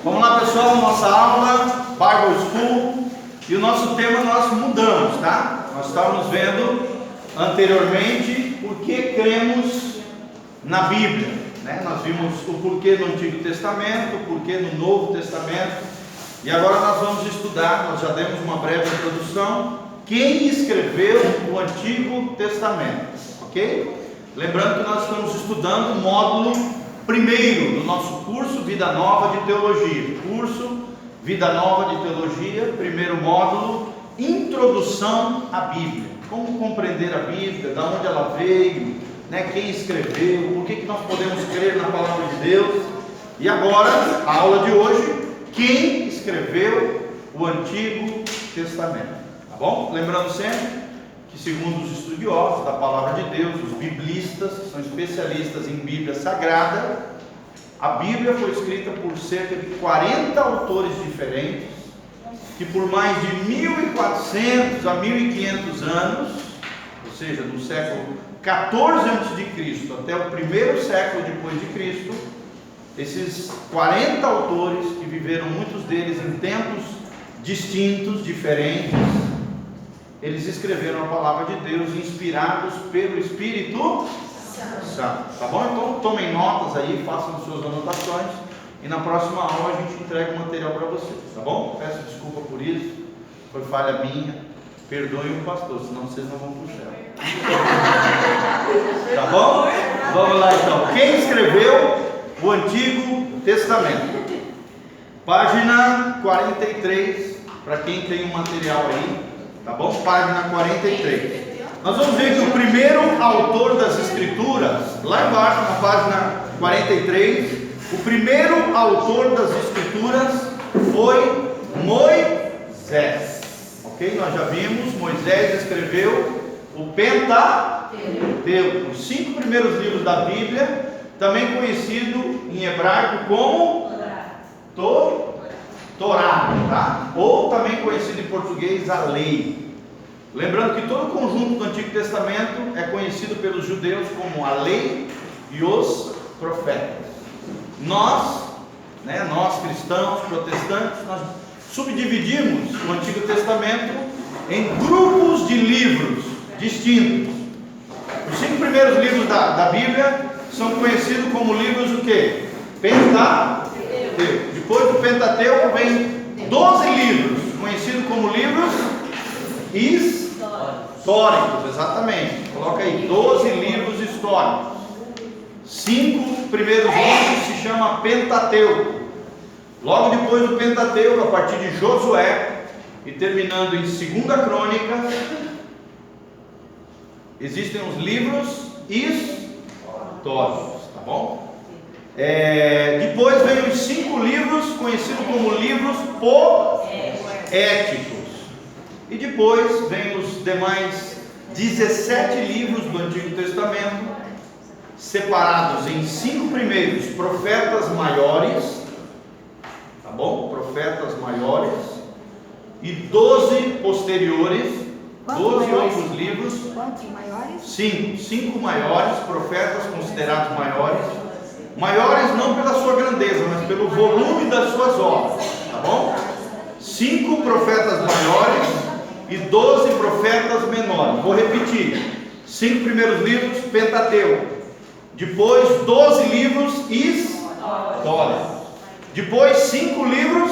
Vamos lá, pessoal, nossa aula Bible School, e o nosso tema nós mudamos, tá? Nós estávamos vendo anteriormente por que cremos na Bíblia, né? Nós vimos o porquê no Antigo Testamento, o porquê no Novo Testamento, e agora nós vamos estudar, nós já demos uma breve introdução, quem escreveu o Antigo Testamento, ok? Lembrando que nós estamos estudando o módulo primeiro do nosso curso Vida Nova de Teologia. Curso Vida Nova de Teologia, primeiro módulo, Introdução à Bíblia. Como compreender a Bíblia, de onde ela veio, né, quem escreveu, por que nós podemos crer na Palavra de Deus. E agora, a aula de hoje, quem escreveu o Antigo Testamento. Tá bom? Lembrando sempre que, segundo os estudiosos da Palavra de Deus, os biblistas, que são especialistas em Bíblia Sagrada, a Bíblia foi escrita por cerca de 40 autores diferentes, que por mais de 1400 a 1500 anos, ou seja, do século 14 a.C. até o primeiro século depois de Cristo, esses 40 autores, que viveram muitos deles em tempos distintos, diferentes, eles escreveram a Palavra de Deus inspirados pelo Espírito Santo. Tá bom? Então tomem notas aí, façam suas anotações, e na próxima aula a gente entrega o material para vocês, tá bom? Peço desculpa por isso, foi falha minha, perdoem o pastor, senão vocês não vão para o céu. Tá bom? Vamos lá então. Quem escreveu o Antigo Testamento? Página 43, para quem tem o material aí. Tá bom? Página 43. Nós vamos ver que o primeiro autor das Escrituras, lá embaixo na página 43, o primeiro autor das Escrituras foi Moisés. Ok? Nós já vimos, Moisés escreveu o Pentateuco, os 5 primeiros livros da Bíblia, também conhecido em hebraico como Torá, tá? Ou também conhecido em português a lei. Lembrando que todo o conjunto do Antigo Testamento é conhecido pelos judeus como a lei e os profetas. Nós cristãos, protestantes, nós subdividimos o Antigo Testamento em grupos de livros distintos. Os 5 primeiros livros da Bíblia são conhecidos como livros o quê? Pentateuco. Depois do Pentateuco vem 12 livros, conhecidos como livros históricos, exatamente. Coloca aí, 12 livros históricos. 5 primeiros livros se chama Pentateuco. Logo depois do Pentateuco, a partir de Josué e terminando em 2ª Crônica, existem os livros históricos, tá bom? Depois vem os 5 livros conhecidos como livros poéticos, e depois vem os demais 17 livros do Antigo Testamento, separados em 5 primeiros profetas maiores, tá bom? Profetas maiores, e 12 posteriores, 12 outros livros. Quantos maiores? 5 maiores, profetas considerados maiores. Maiores não pela sua grandeza, mas pelo volume das suas obras, tá bom? 5 profetas maiores e 12 profetas menores. Vou repetir: 5 primeiros livros, Pentateuco. Depois 12 livros históricos. Depois 5 livros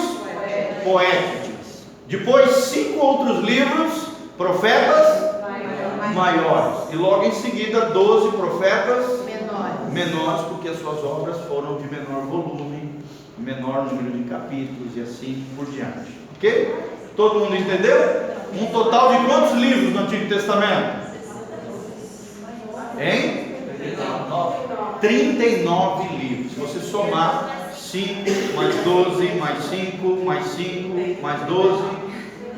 poéticos. Depois 5 outros livros, profetas maiores. E logo em seguida 12 profetas menores, porque as suas obras foram de menor volume, menor número de capítulos e assim por diante. Ok? Todo mundo entendeu? Um total de quantos livros no Antigo Testamento? Hein? 39 livros. Se você somar 5 mais 12 mais 5 mais 5 mais 12,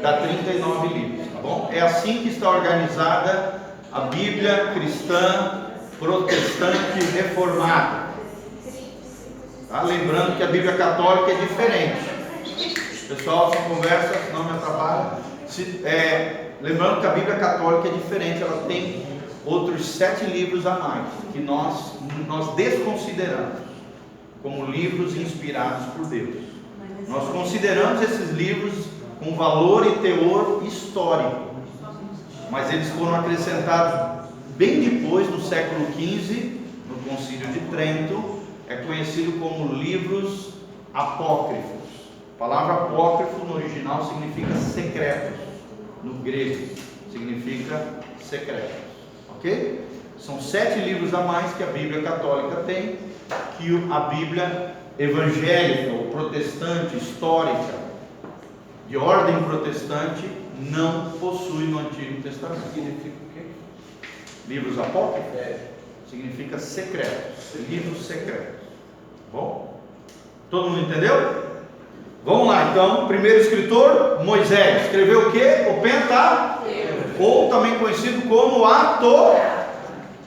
dá 39 livros, tá bom? É assim que está organizada a Bíblia cristã protestante reformada, tá? Lembrando que a Bíblia católica é diferente. Pessoal, essa conversa não me atrapalha. Lembrando que a Bíblia católica é diferente, ela tem outros 7 livros a mais, que nós desconsideramos como livros inspirados por Deus. Nós consideramos esses livros com valor e teor histórico, mas eles foram acrescentados bem depois, no século XV, no Concílio de Trento. É conhecido como livros apócrifos. A palavra apócrifo no original significa secretos, no grego significa secretos, ok? São 7 livros a mais que a Bíblia Católica tem, que a Bíblia evangélica ou protestante, histórica, de ordem protestante, não possui no Antigo Testamento. Significa o quê? Livros apócrifos significa secretos, livros secretos. Bom, todo mundo entendeu? Vamos lá então. Primeiro escritor, Moisés, escreveu o que? O Pentateuco, ou também conhecido como a Torá,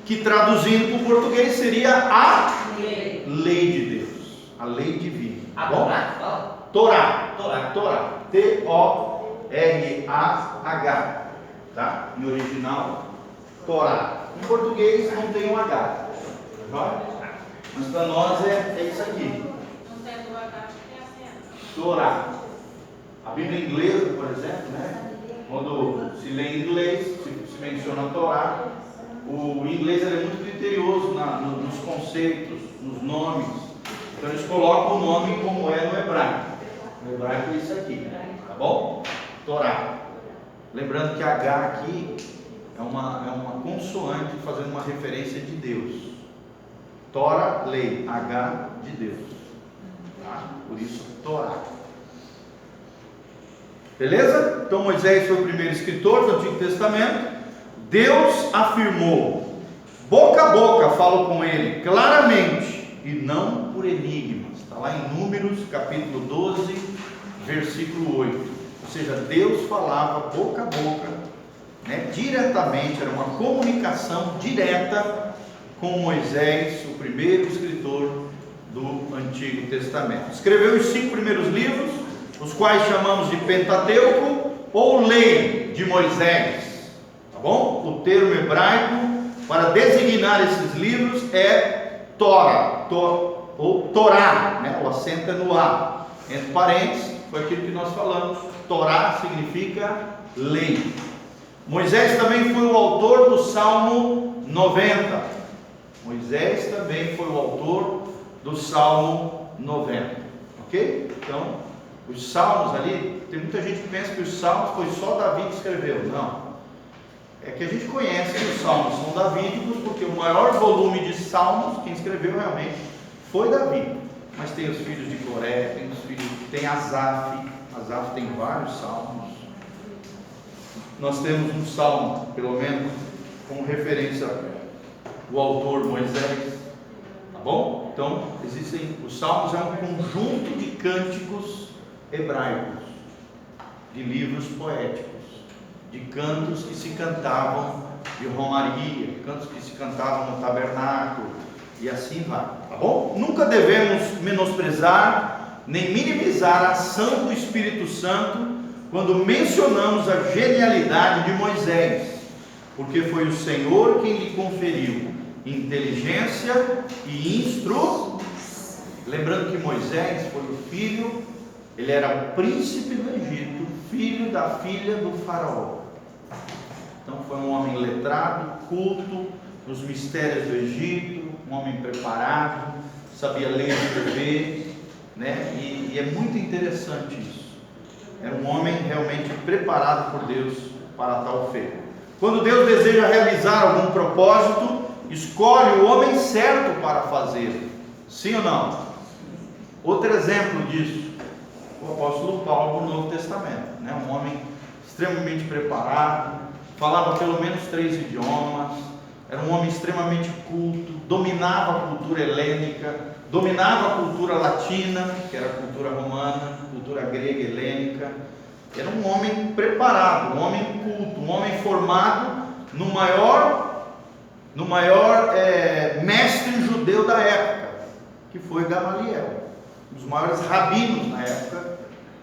que traduzindo para o português seria a lei de Deus, a lei divina. A Bom? Torá? Torá, T-O-R-A-H, tá? No original, Torá. Em português não tem um H, tá? Mas para nós é isso aqui. Não tem do H, tem acento. Torá. A Bíblia inglesa, por exemplo, né? Quando se lê em inglês, se menciona a Torá, o inglês é muito criterioso nos conceitos, nos nomes. Então eles colocam o nome como é no hebraico. No hebraico é isso aqui, tá bom? Torá. Lembrando que H aqui é uma consoante fazendo uma referência de Deus. Tora, lei, H de Deus, tá? Por isso Torá. Beleza? Então Moisés foi o primeiro escritor do Antigo Testamento. Deus afirmou, boca a boca falo com ele, claramente, e não por enigmas. Está lá em Números, capítulo 12, versículo 8. Ou seja, Deus falava boca a boca, né, diretamente, era uma comunicação direta com Moisés, o primeiro escritor do Antigo Testamento. Escreveu os 5 primeiros livros, os quais chamamos de Pentateuco ou Lei de Moisés. Tá bom? O termo hebraico para designar esses livros é Torá, ou Torá, né? O acento é no A, entre parênteses, foi aquilo que nós falamos. Torá significa lei. Moisés também foi o autor do Salmo 90. Moisés também foi o autor do Salmo 90, ok? Então, os salmos ali, tem muita gente que pensa que os salmos foi só Davi que escreveu. Não. É que a gente conhece que os salmos são davídicos, porque o maior volume de salmos, quem escreveu realmente foi Davi. Mas tem os filhos de Coré, tem Asaf. Asaf tem vários salmos. Nós temos um salmo, pelo menos, com referência ao autor Moisés. Tá bom? Então, os salmos é um conjunto de cânticos hebraicos, de livros poéticos, de cantos que se cantavam de romaria, cantos que se cantavam no tabernáculo, e assim vai, tá bom? Nunca devemos menosprezar nem minimizar a ação do Espírito Santo quando mencionamos a genialidade de Moisés, porque foi o Senhor quem lhe conferiu inteligência e instrução. Lembrando que Moisés foi o filho, ele era o príncipe do Egito, filho da filha do faraó. Então foi um homem letrado, culto nos mistérios do Egito, um homem preparado, sabia ler e escrever, né? E é muito interessante isso. Era um homem realmente preparado por Deus para tal feito. Quando Deus deseja realizar algum propósito, escolhe o homem certo para fazer. Sim ou não? Outro exemplo disso, o apóstolo Paulo no Novo Testamento, né? Um homem extremamente preparado, falava pelo menos 3 idiomas, era um homem extremamente culto, dominava a cultura helênica, dominava a cultura latina, que era a cultura romana, cultura grega e helênica. Era um homem preparado, um homem culto, um homem formado no maior mestre judeu da época, que foi Gamaliel, um dos maiores rabinos na época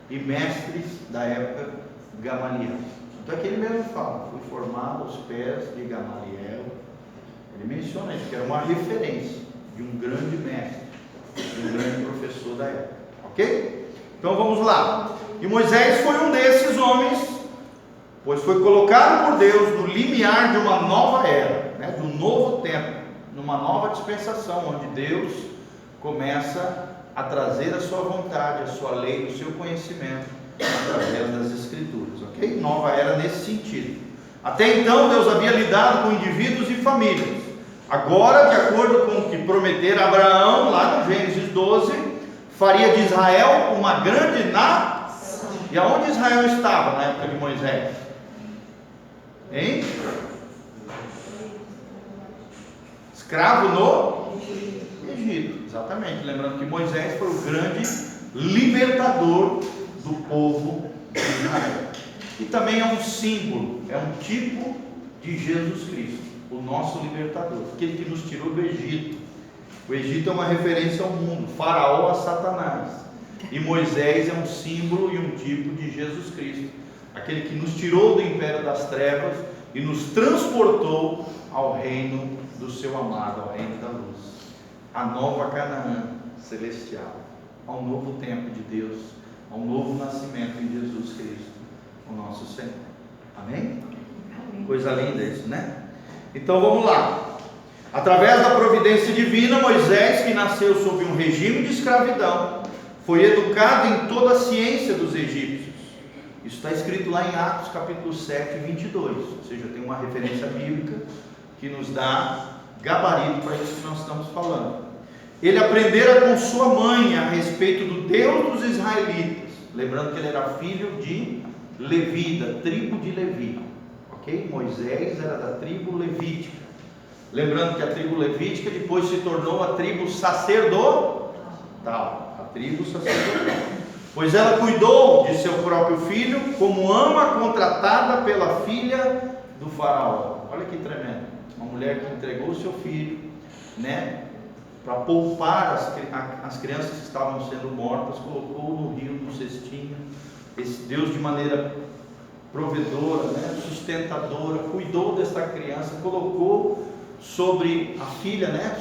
e mestres da época, Gamaliel. Então aqui ele mesmo fala, foi formado aos pés de Gamaliel. Ele menciona isso, que era uma referência de um grande mestre, de um grande professor da época, ok? Então vamos lá. E Moisés foi um desses homens, pois foi colocado por Deus no limiar de uma nova era, né, de um novo tempo, numa nova dispensação, onde Deus começa a trazer a sua vontade, a sua lei, o seu conhecimento através das Escrituras, ok? Nova era nesse sentido. Até então Deus havia lidado com indivíduos e famílias. Agora, de acordo com o que prometera Abraão, lá no Gênesis 12, faria de Israel uma grande nação. E aonde Israel estava na época de Moisés? Hein? Escravo no Egito, exatamente. Lembrando que Moisés foi o grande libertador do povo de Israel. E também é um símbolo, é um tipo de Jesus Cristo, o nosso libertador, aquele que nos tirou do Egito. O Egito é uma referência ao mundo, Faraó a Satanás. E Moisés é um símbolo e um tipo de Jesus Cristo, aquele que nos tirou do império das trevas e nos transportou ao reino do seu amado, ao reino da luz, a nova Canaã celestial, ao novo tempo de Deus, ao novo nascimento em Jesus Cristo, o nosso Senhor. Amém? Amém. Coisa linda isso, né? Então vamos lá. Através da providência divina, Moisés, que nasceu sob um regime de escravidão, foi educado em toda a ciência dos egípcios. Isso está escrito lá em Atos capítulo 7, 22. Ou seja, tem uma referência bíblica que nos dá gabarito para isso que nós estamos falando. Ele aprendera com sua mãe a respeito do Deus dos israelitas. Lembrando que ele era filho de Levi, da tribo de Levi. Ok? Moisés era da tribo levítica. Lembrando que a tribo levítica depois se tornou a tribo sacerdotal. A tribo sacerdotal. Pois ela cuidou de seu próprio filho como ama contratada pela filha do faraó. Olha que tremendo. Uma mulher que entregou o seu filho, né, para poupar as crianças que estavam sendo mortas, colocou no rio, no cestinho. Esse Deus, de maneira provedora, né, sustentadora, cuidou desta criança, colocou sobre a filha, né,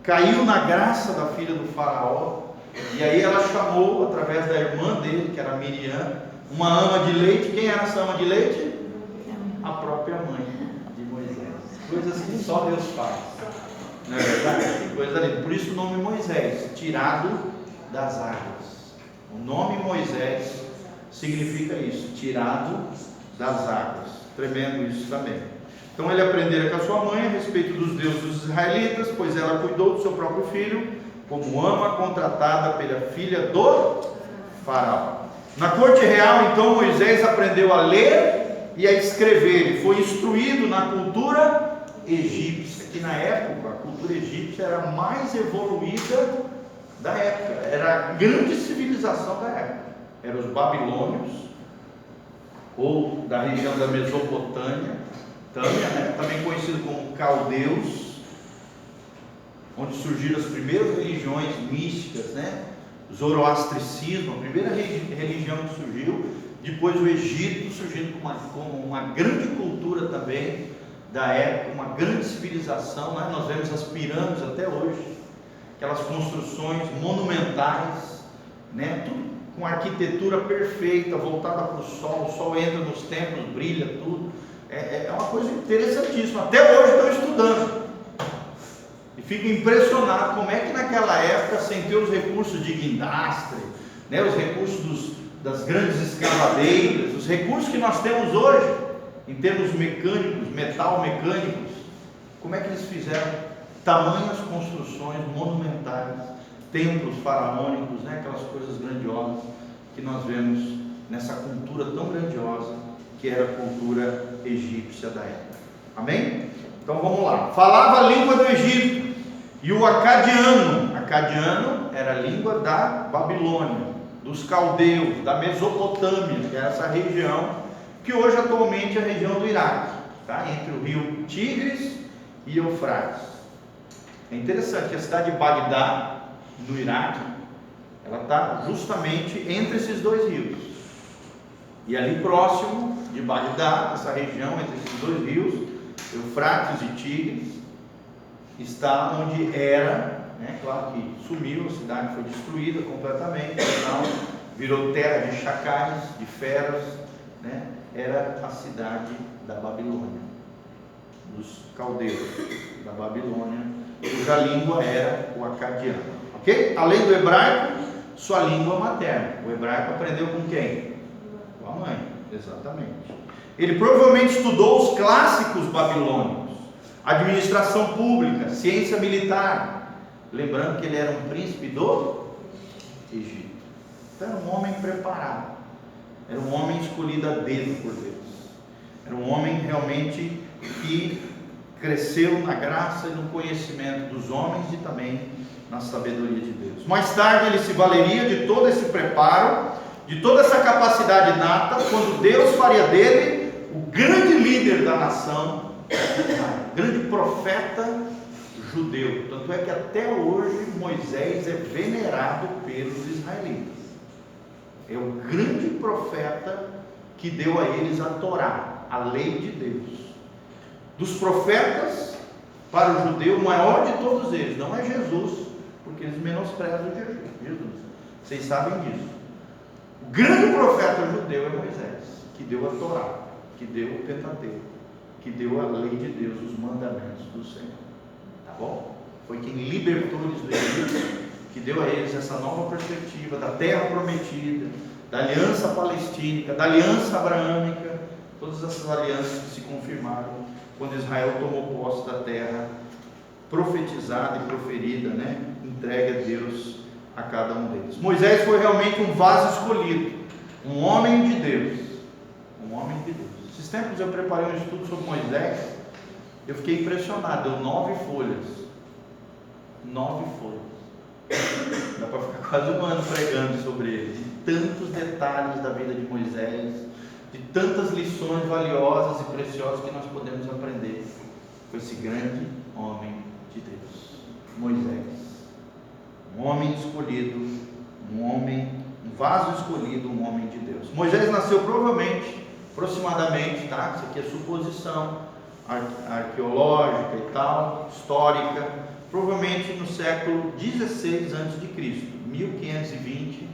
caiu na graça da filha do faraó. E aí ela chamou, através da irmã dele, que era Miriam, uma ama de leite. Quem era essa ama de leite? A própria mãe de Moisés. Coisas que só Deus faz, não é verdade? Que coisa linda. Por isso o nome Moisés, tirado das águas. O nome Moisés significa isso, tirado das águas. Tremendo isso também. Então ele aprendera com a sua mãe a respeito dos deuses dos israelitas, pois ela cuidou do seu próprio filho, como ama contratada pela filha do faraó. Na corte real, então, Moisés aprendeu a ler e a escrever. Ele foi instruído na cultura egípcia, que na época a cultura egípcia era a mais evoluída da época, era a grande civilização da época. Eram os babilônios, ou da região da Mesopotâmia, também conhecido como caldeus, onde surgiram as primeiras religiões místicas, né? Zoroastricismo, a primeira religião que surgiu. Depois o Egito surgindo como uma grande cultura também da época, uma grande civilização, né? Nós vemos as pirâmides até hoje, aquelas construções monumentais, né? Tudo com arquitetura perfeita, voltada para o sol entra nos templos, brilha tudo. É uma coisa interessantíssima. Até hoje estou estudando e fico impressionado como é que naquela época, sem ter os recursos de guindastre, né, os recursos das grandes escavadeiras, os recursos que nós temos hoje em termos mecânicos, metal mecânicos, como é que eles fizeram tamanhas construções monumentais, templos faraônicos, né, aquelas coisas grandiosas que nós vemos nessa cultura tão grandiosa que era a cultura egípcia da época. Amém? Então vamos lá. Falava a língua do Egito e o acadiano. Acadiano era a língua da Babilônia, dos caldeus, da Mesopotâmia, que é essa região que hoje atualmente é a região do Iraque, tá? Entre o rio Tigres e Eufrates. É interessante que a cidade de Bagdá, no Iraque, ela está justamente entre esses dois rios. E ali próximo de Bagdá, essa região entre esses dois rios, Eufrates e Tigres, está onde era, né? Claro que sumiu, a cidade foi destruída completamente, então virou terra de chacais, de feras, né? Era a cidade da Babilônia, dos caldeus da Babilônia, cuja língua era o acadiano, ok? Além do hebraico, sua língua materna. O hebraico aprendeu com quem? Com a mãe, exatamente. Ele provavelmente estudou os clássicos babilônicos, administração pública, ciência militar, lembrando que ele era um príncipe do Egito. Então era um homem preparado, era um homem escolhido a dedo por Deus, era um homem realmente que cresceu na graça e no conhecimento dos homens e também na sabedoria de Deus. Mais tarde ele se valeria de todo esse preparo, de toda essa capacidade nata, quando Deus faria dele o grande líder da nação, o grande profeta judeu. Tanto é que até hoje Moisés é venerado pelos israelitas. É o grande profeta que deu a eles a Torá, a lei de Deus. Dos profetas, para o judeu, o maior de todos eles não é Jesus, porque eles menosprezam Jesus. Vocês sabem disso. O grande profeta judeu é Moisés, que deu a Torá, que deu o Pentateuco, que deu a lei de Deus, os mandamentos do Senhor. Tá bom? Foi quem libertou eles do Egito, que deu a eles essa nova perspectiva da terra prometida, da aliança palestínica, da aliança abraâmica, todas essas alianças que se confirmaram quando Israel tomou posse da terra profetizada e proferida, né? Entregue a Deus a cada um deles. Moisés foi realmente um vaso escolhido, um homem de Deus, um homem de Deus. Esses tempos eu preparei um estudo sobre Moisés, eu fiquei impressionado, deu 9 folhas, 9 folhas, dá para ficar quase um ano pregando sobre ele, de tantos detalhes da vida de Moisés, de tantas lições valiosas e preciosas que nós podemos aprender com esse grande homem de Deus, Moisés, um homem escolhido, um vaso escolhido, um homem de Deus. Moisés nasceu provavelmente, aproximadamente, tá? Isso aqui é suposição arqueológica e tal, histórica, provavelmente no século 16 a.C., 1520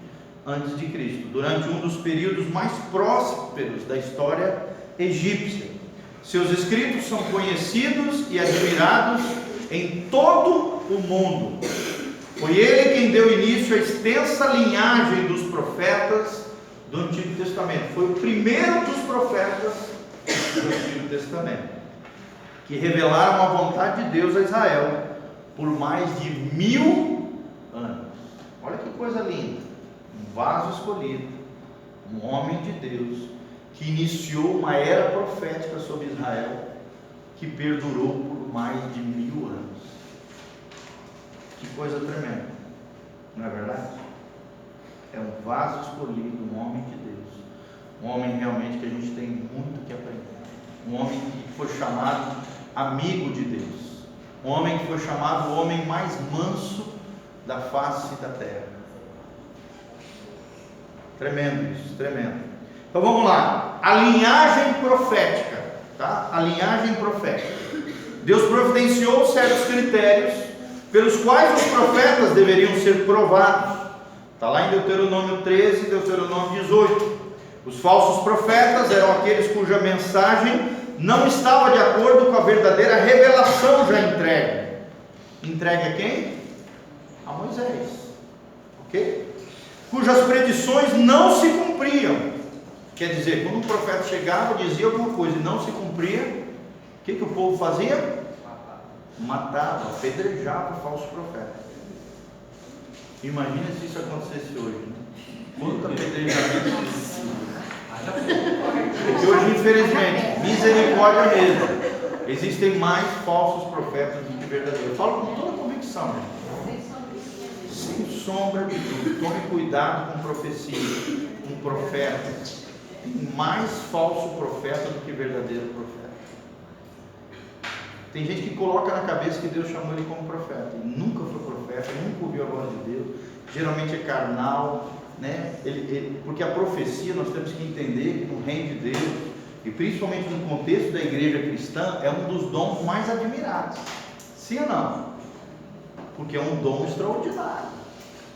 a.C., durante um dos períodos mais prósperos da história egípcia. Seus escritos são conhecidos e admirados em todo o mundo. Foi ele quem deu início à extensa linhagem dos profetas do Antigo Testamento. Foi o primeiro dos profetas do Antigo Testamento, que revelaram a vontade de Deus a Israel por mais de 1000 anos. Olha que coisa linda. Um vaso escolhido, um homem de Deus, que iniciou uma era profética sobre Israel, que perdurou por mais de 1000 anos. Que coisa tremenda, não é verdade? É um vaso escolhido, um homem de Deus, um homem realmente que a gente tem muito que aprender, um homem que foi chamado amigo de Deus, um homem que foi chamado o homem mais manso da face da terra. Tremendo isso, tremendo. Então vamos lá, a linhagem profética, tá? A linhagem profética. Deus providenciou certos critérios pelos quais os profetas deveriam ser provados. Está lá em Deuteronômio 13, Deuteronômio 18. Os falsos profetas eram aqueles cuja mensagem não estava de acordo com a verdadeira revelação já entregue. Entregue a quem? A Moisés. Ok? Cujas predições não se cumpriam. Quer dizer, quando um profeta chegava e dizia alguma coisa e não se cumpria, o que o povo fazia? Matava, apedrejava o falso profeta. Imagina se isso acontecesse hoje, né? Quanto apedrejamento. Porque hoje, infelizmente, misericórdia mesmo, existem mais falsos profetas do que verdadeiros. Eu falo com toda convicção, né? Sem sombra de dúvida. Tome cuidado com profecia, com profetas. Tem mais falso profeta do que verdadeiro profeta. Tem gente que coloca na cabeça que Deus chamou ele como profeta. Ele nunca foi profeta, nunca ouviu a voz de Deus. Geralmente é carnal, né? Porque a profecia, nós temos que entender que no reino de Deus, e principalmente no contexto da igreja cristã, é um dos dons mais admirados. Sim ou não? porque é um dom extraordinário.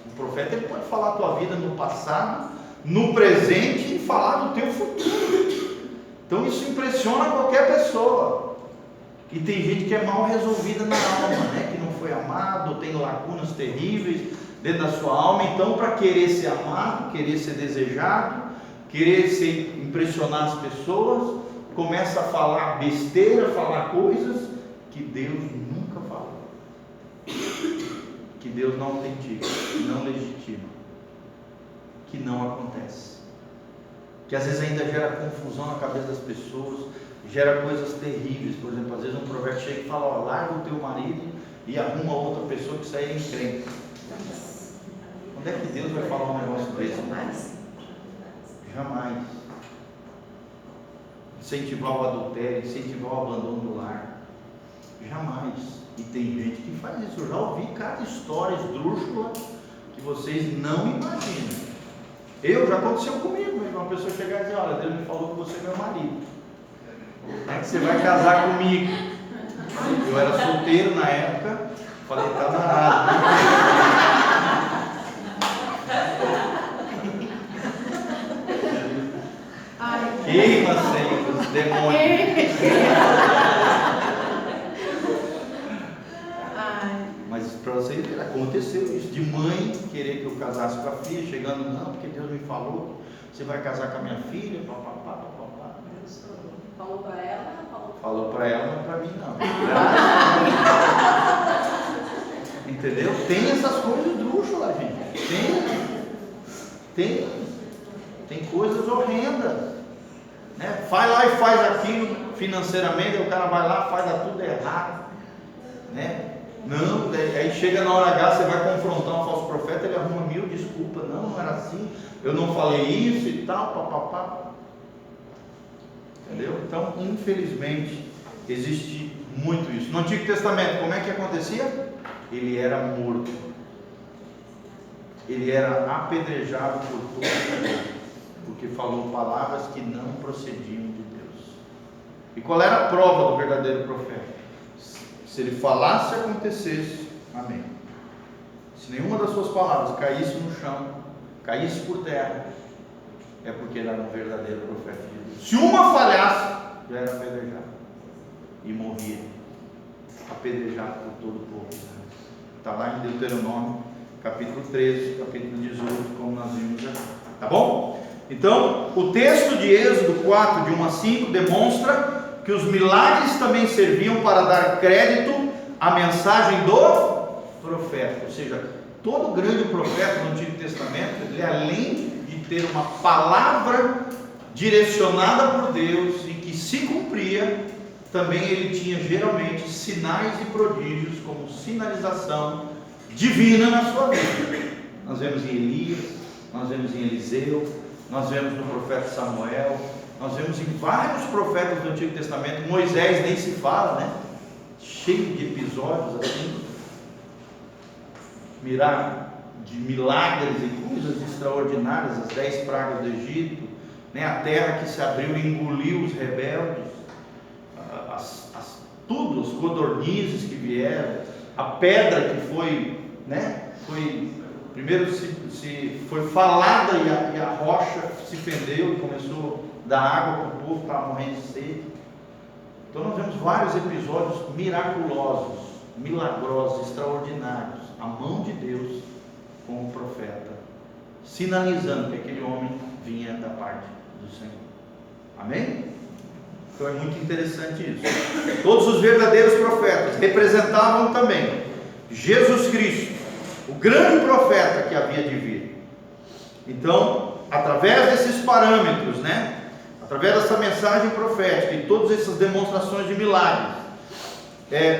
O profeta ele pode falar a tua vida no passado, no presente e falar do teu futuro. Então isso impressiona qualquer pessoa. E tem gente que é mal resolvida na alma, né? Que não foi amado, tem lacunas terríveis dentro da sua alma. Então, para querer ser amado, querer ser desejado, querer impressionar as pessoas, começa a falar besteira, falar coisas que Deus nunca falou, que Deus não autentica, que não legitima, que não acontece, que às vezes ainda gera confusão na cabeça das pessoas, gera coisas terríveis. Por exemplo, às vezes um profeta chega e fala: ó, larga o teu marido e arruma outra pessoa que sai encrenca. Onde é que Deus vai falar um negócio desse? Jamais. Incentivar o adultério, incentivar o abandono do lar, jamais. E tem gente que faz isso. Eu já ouvi cada história esdrúxula que vocês não imaginam. Já aconteceu comigo mesmo, uma pessoa chegar e dizer: olha, Deus me falou que você é meu marido, é que você vai casar comigo. Eu era solteiro na época, falei: tá danado, queima, Senhor, os demônios. Mas para vocês verem, aconteceu isso, de mãe querer que eu casasse com a filha, chegando: não, porque Deus me falou, você vai casar com a minha filha, papapá, papapá. Falou para ela? Falou para ela, mas para mim não. Entendeu? Tem essas coisas drúxulas, gente. Tem coisas horrendas, né? Vai lá e faz aquilo financeiramente, aí o cara vai lá, faz tudo errado, né? Não, aí chega na hora H, você vai confrontar um falso profeta, ele arruma 1000 desculpas: não era assim, eu não falei isso e tal, papapá. Entendeu? Então, infelizmente, existe muito isso. No Antigo Testamento, como é que acontecia? Ele era morto, ele era apedrejado por todo mundo, porque falou palavras que não procediam de Deus. E qual era a prova do verdadeiro profeta? Se ele falasse, acontecesse, amém. Se nenhuma das suas palavras caísse no chão, caísse por terra, é porque ele era um verdadeiro profeta de Deus. Se uma falhasse, já era apedrejado e morria, apedrejado por todo o povo. Está lá em Deuteronômio, capítulo 13, capítulo 18, como nós vimos aqui. Tá bom? Então, o texto de Êxodo 4, de 1 a 5, demonstra que os milagres também serviam para dar crédito à mensagem do profeta. Ou seja, todo grande profeta no Antigo Testamento, ele, além de ter uma palavra direcionada por Deus e que se cumpria, também ele tinha geralmente sinais e prodígios como sinalização divina na sua vida. Nós vemos em Elias, nós vemos em Eliseu, nós vemos no profeta Samuel, nós vemos em vários profetas do Antigo Testamento. Moisés nem se fala, né? Cheio de episódios assim, de milagres e coisas extraordinárias, as 10 pragas do Egito, né? A terra que se abriu e engoliu os rebeldes, tudo, as codornizes que vieram, a pedra que foi, né? Primeiro foi falada e a rocha se fendeu e começou a dar água para o povo que estava morrendo de sede. Então nós vemos vários episódios miraculosos, milagrosos, extraordinários, a mão de Deus com o profeta, sinalizando que aquele homem vinha da parte do Senhor. Amém? Então é muito interessante isso. Todos os verdadeiros profetas representavam também Jesus Cristo, o grande profeta que havia de vir. Então, através desses parâmetros, né? Através dessa mensagem profética e todas essas demonstrações de milagres,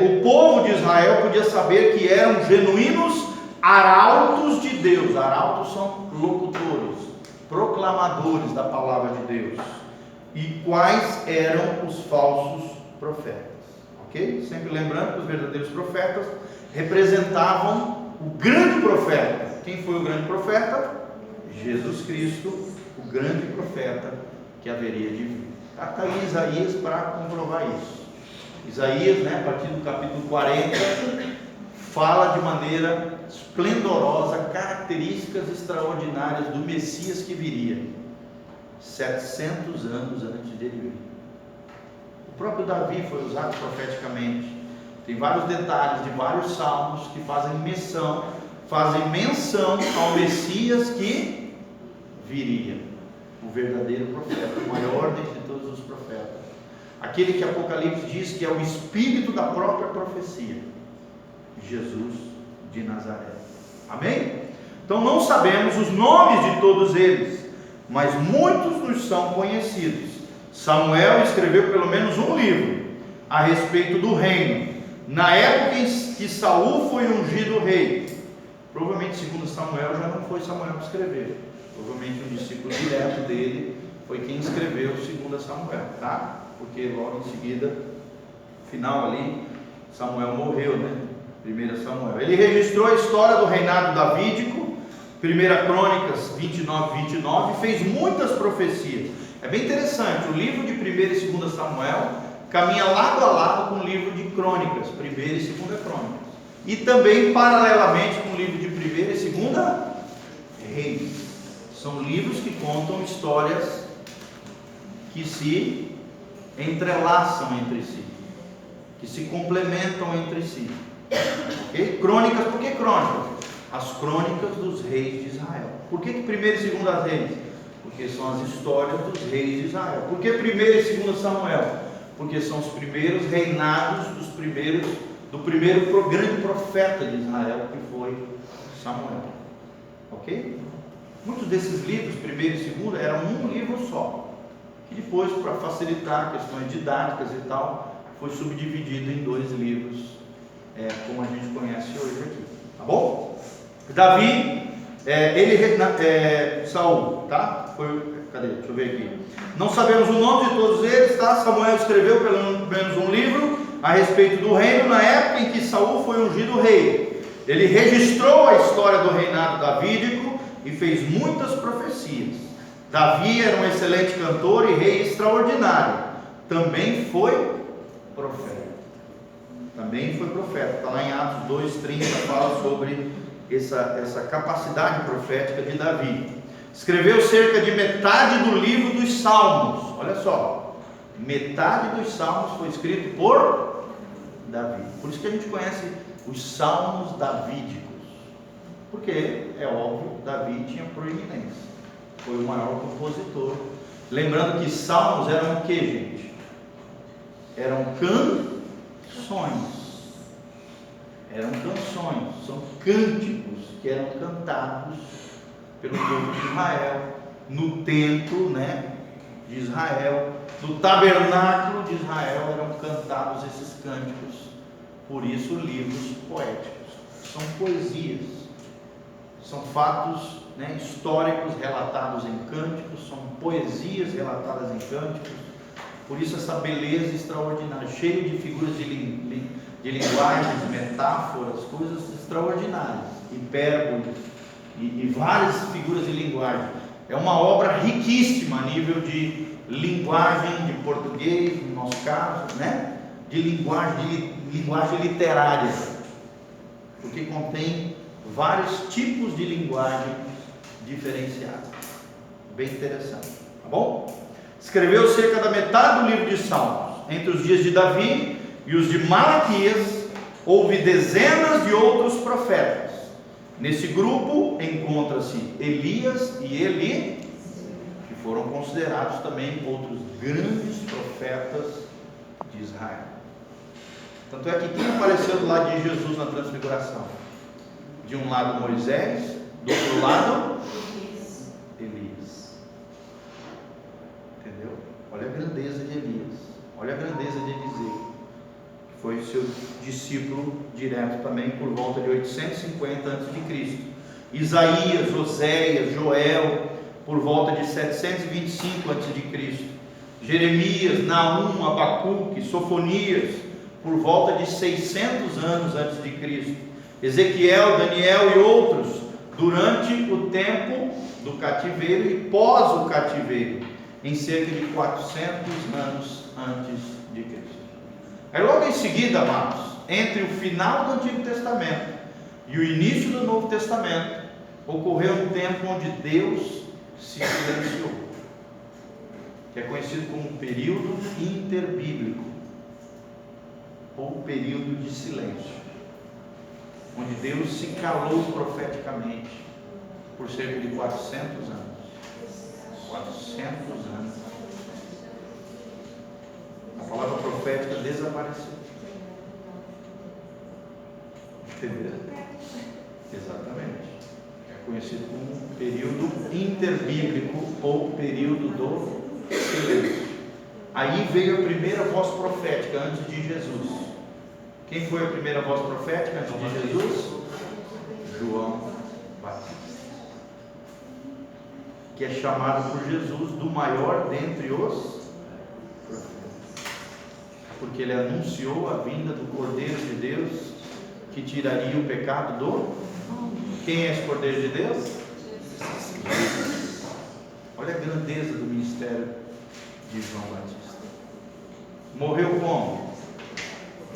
o povo de Israel podia saber que eram genuínos arautos de Deus. Arautos são locutores, proclamadores da palavra de Deus. E quais eram os falsos profetas? Ok? Sempre lembrando que os verdadeiros profetas representavam o grande profeta. Quem foi o grande profeta? Jesus Cristo, o grande profeta que haveria de vir. Está aí Isaías para comprovar isso. Isaías, né, a partir do capítulo 40, fala de maneira esplendorosa características extraordinárias do Messias que viria 700 anos antes dele vir. O próprio Davi foi usado profeticamente. Tem vários detalhes de vários salmos que fazem menção ao Messias que viria, o verdadeiro profeta, o maior dentre todos os profetas, aquele que Apocalipse diz que é o espírito da própria profecia, Jesus de Nazaré. Amém? Então não sabemos os nomes de todos eles, mas muitos nos são conhecidos. Samuel escreveu pelo menos um livro a respeito do reino, na época em que Saul foi ungido rei. Provavelmente, segundo Samuel, já não foi Samuel que escreveu. Provavelmente um discípulo direto dele foi quem escreveu segundo Samuel, tá? Porque logo em seguida, final ali, Samuel morreu, né? 1 Samuel. Ele registrou a história do reinado davídico, 1 Crônicas 29, fez muitas profecias. É bem interessante, o livro de 1 e 2 Samuel caminha lado a lado com o livro de Crônicas, 1 e 2 Crônicas, e também paralelamente com o livro de 1 e 2 Reis. São livros que contam histórias que se entrelaçam entre si, que se complementam entre si. Okay? Crônicas, por que crônicas? As crônicas dos reis de Israel. Por que 1 e 2 Reis? Porque são as histórias dos reis de Israel. Por que 1 e 2 Samuel? Porque são os primeiros reinados do primeiro grande profeta de Israel, que foi Samuel. Ok? Muitos desses livros, 1 e 2, eram um livro só, que depois, para facilitar questões didáticas e tal, foi subdividido em 2 livros, como a gente conhece hoje aqui. Tá bom? Davi, Saul, tá? Cadê? Deixa eu ver aqui. Não sabemos o nome de todos eles, tá? Samuel escreveu pelo menos um livro a respeito do reino na época em que Saul foi ungido rei. Ele registrou a história do reinado davídico e fez muitas profecias. Davi era um excelente cantor e rei extraordinário. Também foi profeta. Está lá em Atos 2:30, fala sobre essa capacidade profética de Davi. Escreveu cerca de metade do livro dos Salmos. Olha só, metade dos Salmos foi escrito por Davi. Por isso que a gente conhece os Salmos davídicos, porque é óbvio, Davi tinha proeminência, foi o maior compositor. Lembrando que Salmos eram o que, gente? Eram canções. São cânticos que eram cantados pelo povo de Israel, no templo, né, de Israel, no tabernáculo de Israel eram cantados esses cânticos. Por isso, livros poéticos são poesias, são fatos, né, históricos relatados em cânticos, são poesias relatadas em cânticos. Por isso essa beleza extraordinária, cheio de figuras de linguagens, metáforas, coisas extraordinárias, hipérboles e várias figuras de linguagem. É uma obra riquíssima a nível de linguagem de português, no nosso caso, né? De linguagem literária, porque contém vários tipos de linguagem diferenciada. Bem interessante, tá bom? Escreveu cerca da metade do livro de Salmos. Entre os dias de Davi e os de Malaquias, houve dezenas de outros profetas. Nesse grupo encontra-se Elias e Eli, que foram considerados também outros grandes profetas de Israel. Tanto é que quem apareceu do lado de Jesus na transfiguração? De um lado Moisés, do outro lado Elias. Entendeu? Olha a grandeza de Elias, olha a grandeza de Eliseu, que foi seu discípulo direto também por volta de 850 a.C. Isaías, Oséias, Joel, por volta de 725 a.C. Jeremias, Naum, Abacuque, Sofonias, por volta de 600 anos antes de Cristo. Ezequiel, Daniel e outros, durante o tempo do cativeiro e pós o cativeiro, em cerca de 400 anos antes de Cristo. Aí logo em seguida, amados, entre o final do Antigo Testamento e o início do Novo Testamento, ocorreu um tempo onde Deus se silenciou, que é conhecido como período interbíblico, ou período de silêncio, onde Deus se calou profeticamente por cerca de 400 anos. 400 anos. A palavra profética desapareceu. Entendeu? Exatamente. É conhecido como período interbíblico ou período do silêncio. Aí veio a primeira voz profética antes de Jesus. Quem foi a primeira voz profética antes de Jesus? João Batista, que é chamado por Jesus do maior dentre os profetas, porque ele anunciou a vinda do Cordeiro de Deus, que tiraria o pecado do mundo. Quem é esse Cordeiro de Deus? Jesus. Olha a grandeza do ministério de João Batista. Morreu como?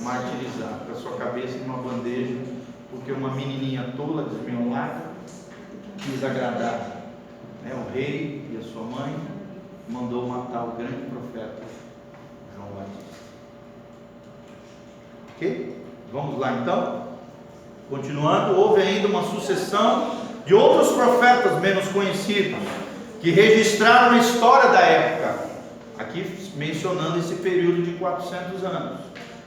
Martirizado, com a sua cabeça em uma bandeja, porque uma menininha tola, desmiolada, quis agradar, o rei e a sua mãe, mandou matar o grande profeta João Batista. Ok? Vamos lá então? Continuando, houve ainda uma sucessão de outros profetas menos conhecidos, que registraram a história da época, aqui mencionando esse período de 400 anos.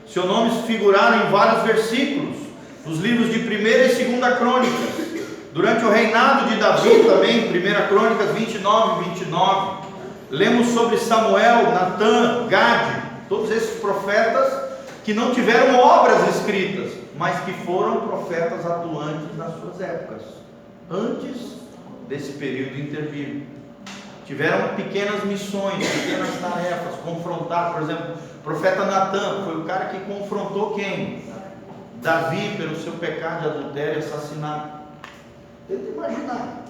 Seus nomes figuraram em vários versículos, nos livros de 1ª e 2ª Crônicas, durante o reinado de Davi também, 1 Crônicas 29 e 29, lemos sobre Samuel, Natã, Gade, todos esses profetas que não tiveram obras escritas, mas que foram profetas atuantes nas suas épocas, antes desse período interbíblico. Tiveram pequenas missões, pequenas tarefas, confrontar, por exemplo, o profeta Natã foi o cara que confrontou quem? Davi, pelo seu pecado de adultério e assassinato. Tenta imaginar.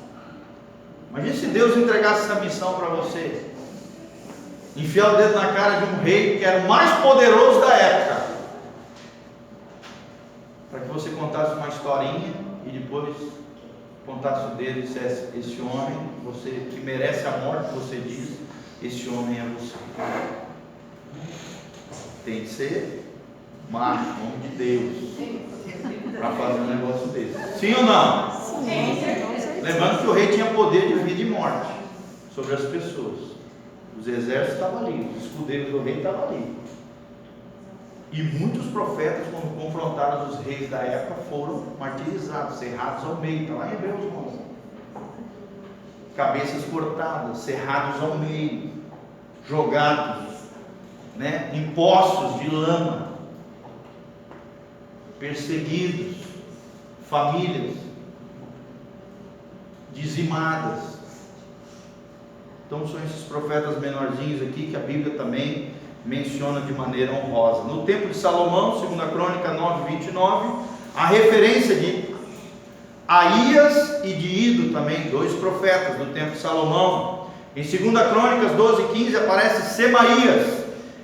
Imagina se Deus entregasse essa missão para você. Enfiar o dedo na cara de um rei que era o mais poderoso da época, para que você contasse uma historinha e depois contasse o dedo e dissesse: esse homem, você que merece a morte, você diz, esse homem é você. Tem que ser macho, homem de Deus, para fazer um negócio desse. Sim ou não? Sim. Lembrando que o rei tinha poder de vida e morte sobre as pessoas. Os exércitos estavam ali, os escudeiros do rei estavam ali. E muitos profetas, quando confrontaram os reis da época, foram martirizados, serrados ao meio. Está lá em Hebreus 11. Cabeças cortadas, serrados ao meio, jogados, em poços de lama, perseguidos, famílias dizimadas. Então são esses profetas menorzinhos aqui que a Bíblia também menciona de maneira honrosa. No tempo de Salomão, 2 Crônica 9, 29, a referência de Aías e de Ido também, dois profetas do tempo de Salomão. Em 2 Crônicas 12, 15 aparece Semaías,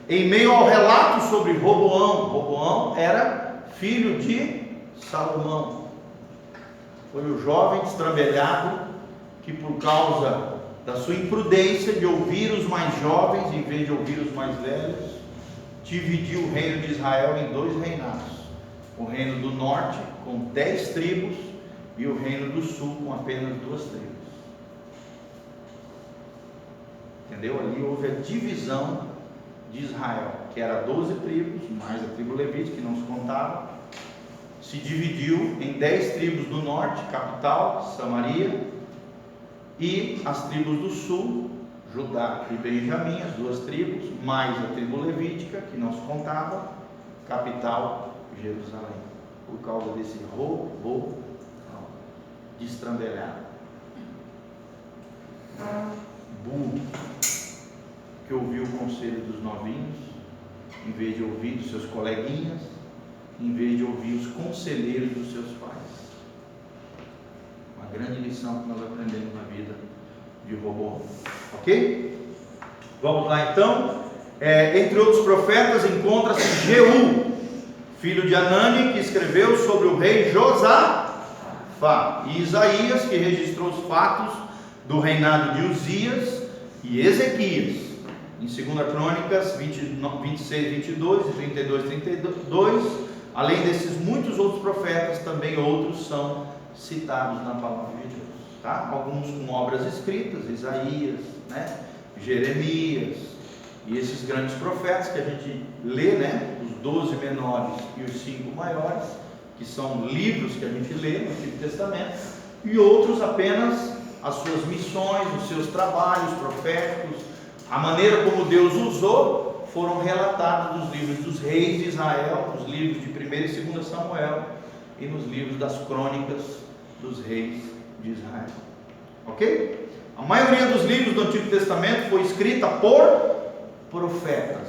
em meio ao relato sobre Roboão. Roboão era filho de Salomão. Foi o jovem destrambelhado que, por causa da sua imprudência de ouvir os mais jovens em vez de ouvir os mais velhos, dividiu o reino de Israel em 2 reinados: o reino do norte com 10 tribos e o reino do sul com apenas 2 tribos. Entendeu? Ali houve a divisão de Israel, que era 12 tribos, mais a tribo levítica, que não se contava, se dividiu em 10 tribos do norte, capital, Samaria, e as tribos do sul, Judá e Benjamim, as 2 tribos, mais a tribo levítica, que não se contava, capital, Jerusalém, por causa desse roubo destrambelhado, burro, que ouviu o conselho dos novinhos, em vez de ouvir dos seus coleguinhas, em vez de ouvir os conselheiros dos seus pais. Uma grande lição que nós aprendemos na vida de Roboão. Ok? Vamos lá então. Entre outros profetas encontra-se Jeú, filho de Anani, que escreveu sobre o rei Josafá, e Isaías, que registrou os fatos do reinado de Uzias e Ezequias, em 2 Crônicas 26, 22 e 32, 32, além desses muitos outros profetas, também outros são citados na palavra de Deus, tá? Alguns com obras escritas, Isaías, né? Jeremias, e esses grandes profetas que a gente lê, né? Os 12 menores e os 5 maiores, que são livros que a gente lê no Antigo Testamento, e outros apenas as suas missões, os seus trabalhos proféticos, a maneira como Deus usou, foram relatados nos livros dos reis de Israel, nos livros de 1 e 2 Samuel e nos livros das crônicas dos reis de Israel. Ok? A maioria dos livros do Antigo Testamento foi escrita por profetas,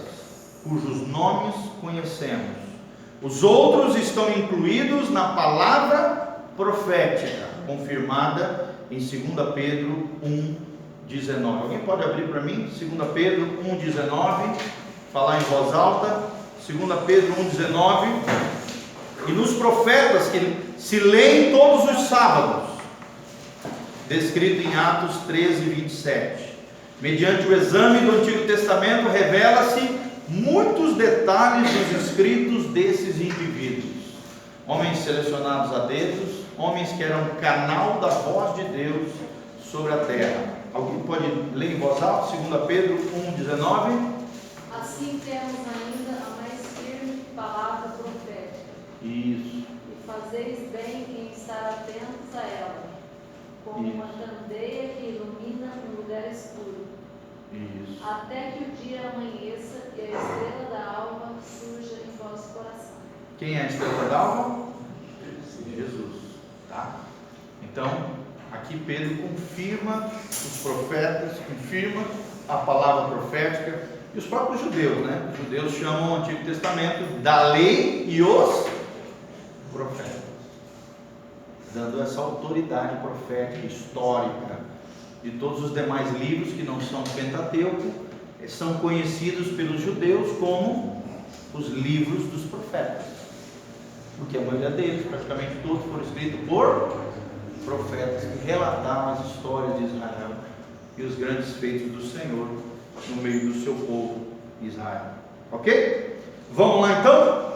cujos nomes conhecemos. Os outros estão incluídos na palavra profética, confirmada em 2 Pedro 1,19. Alguém pode abrir para mim? 2 Pedro 1,19, falar em voz alta. 2 Pedro 1,19. E nos profetas que se leem todos os sábados, descrito em Atos 13, 27. Mediante o exame do Antigo Testamento, revela-se muitos detalhes dos escritos desses indivíduos, homens selecionados a dedos, homens que eram canal da voz de Deus sobre a terra. Alguém pode ler em voz alta? 2 Pedro 1,19. Assim temos ainda a mais firme palavra profética. Isso. E fazeis bem em estar atentos a ela, como uma candeia que ilumina um lugar escuro. Isso. Até que o dia amanheça e a estrela da alva surja em vosso coração. Quem é a estrela da alva? Jesus. Tá? Então, aqui Pedro confirma os profetas, confirma a palavra profética, e os próprios judeus, né? Os judeus chamam o Antigo Testamento da lei e os profetas, dando essa autoridade profética, histórica, de todos os demais livros que não são Pentateuco, são conhecidos pelos judeus como os livros dos profetas, porque a maioria deles, praticamente todos, foram escritos por profetas que relatavam as histórias de Israel e os grandes feitos do Senhor no meio do seu povo Israel. Ok? Vamos lá então?